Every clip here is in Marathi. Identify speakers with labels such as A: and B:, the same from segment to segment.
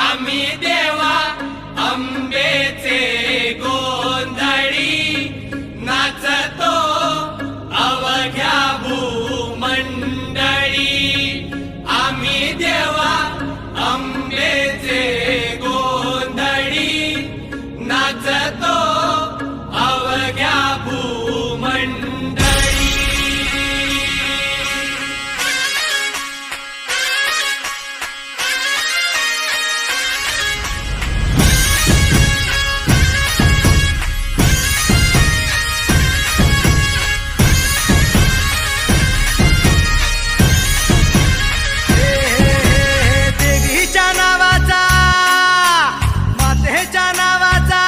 A: आम्ही देवा अंबेचे गोंधळी नाचतो अवघ्या भूमंडळी। आम्ही देवा अंबेचे गोंधळी नाचतो अवघ्या भूमंडळी।
B: देवीच्या नावाचा, मातेच्या नावाचा,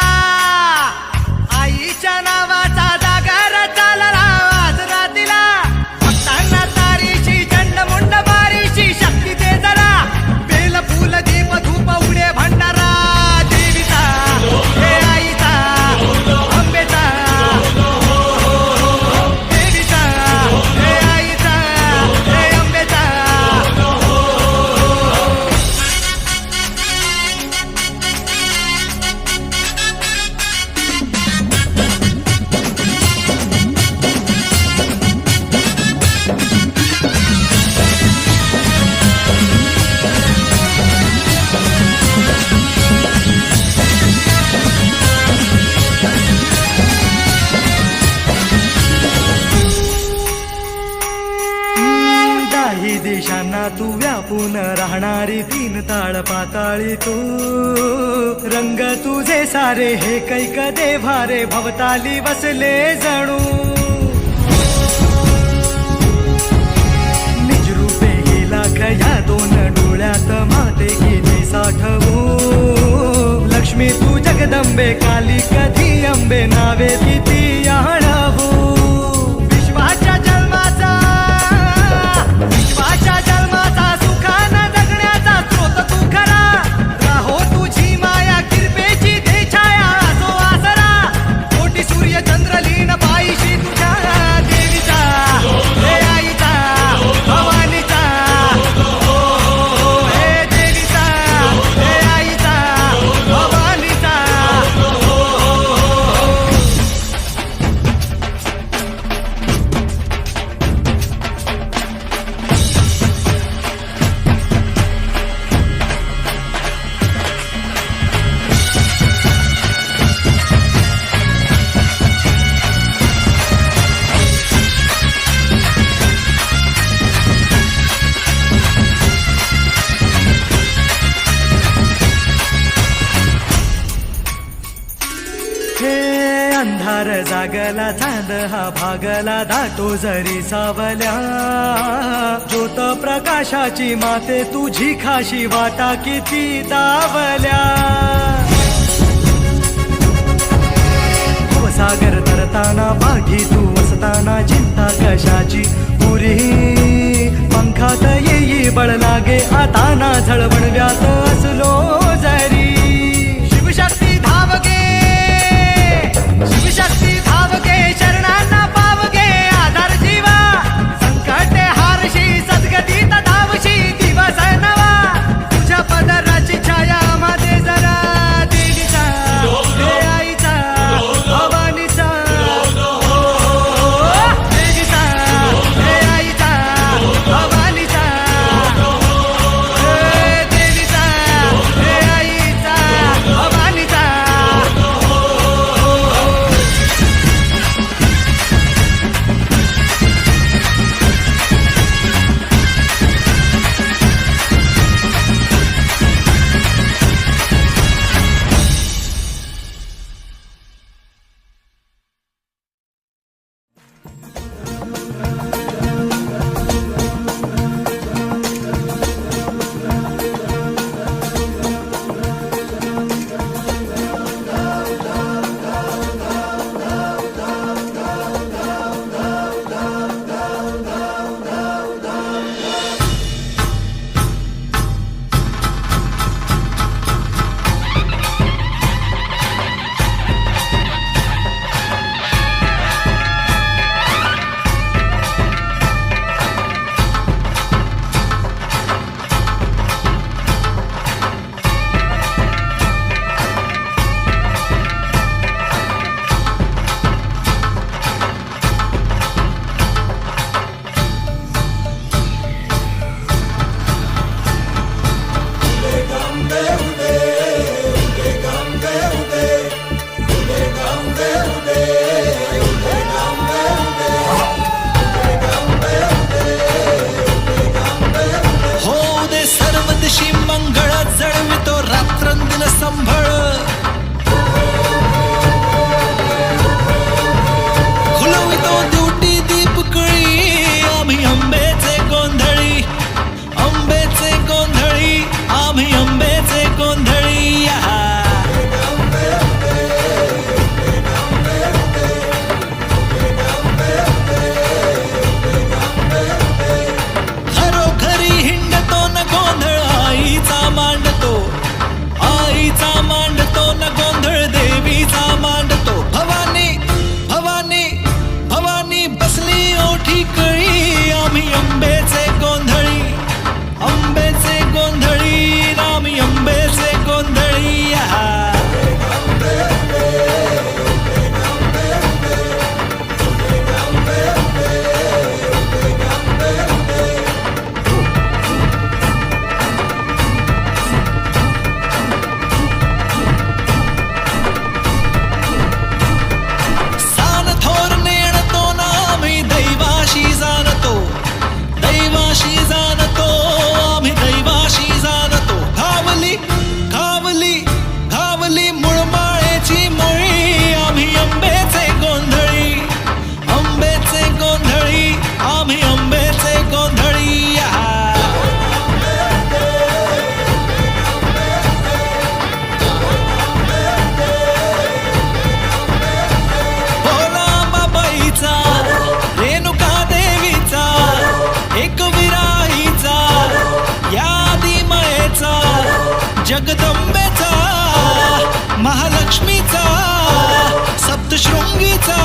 B: आईच्या नावाचा जागर चालला आज रातीला। भक्तांना तारीची चंडमुंड मारीची शक्ती दे जरा, बेल फूल दीप धूप उडे भंडारा देवीचा, हे आईचा, अंबेचा, देवीचा, हे आईचा, हे अंबेचा। दाही दिशांना तू व्यापून राहणारी तीन ताळ पाताळी तू, रंग तुझे सारे हे कैक देभारे भवताली बसले जणू। निजरूपे गेला खया दोन डोळ्यात माते गेली साठवू। लक्ष्मी तू जगदंबे काली कधी अंबे नावे किती आळवू। विश्वाच्या जन्माचा, विश्वाच्या जन्माचा सुखानं जगण्याचा स्रोत तू खरा। राहो तुझी माया कृपेची दे छाया असो आसरा। कोटी सूर्य चंद्र लीन पायीशी तुझ्या देवीचा, हे आईचा, भवानीचा, हे देवीचा, हे आईचा, भवानीचा। हे अंधार जागला चांद हा भागला दाटो जरी सावल्या। ज्योत प्रकाशाची माते तुझी खाशी वाटा किती दावल्या। सागर तरताना पाठी तू असताना चिंता कशाची पुरी। पंखात येई बळ लागे आता ना झळवणव्यात असलो जरी। शिवशक्ती धावगे, शिवशक्ती धावगे, शरणांना पावगे आधार जीवा। संकटे हारशी सद्गतीत धावशी दिवस नवा। तुझ्या पदराची छाया मध्ये जरा देवीचा, हे आईचा, भवानीचा, देवीचा, हे आईचा, भवानीचा, हे देवीचा, हे
C: जगदंबेचा महालक्ष्मीचा सप्तशृंगीचा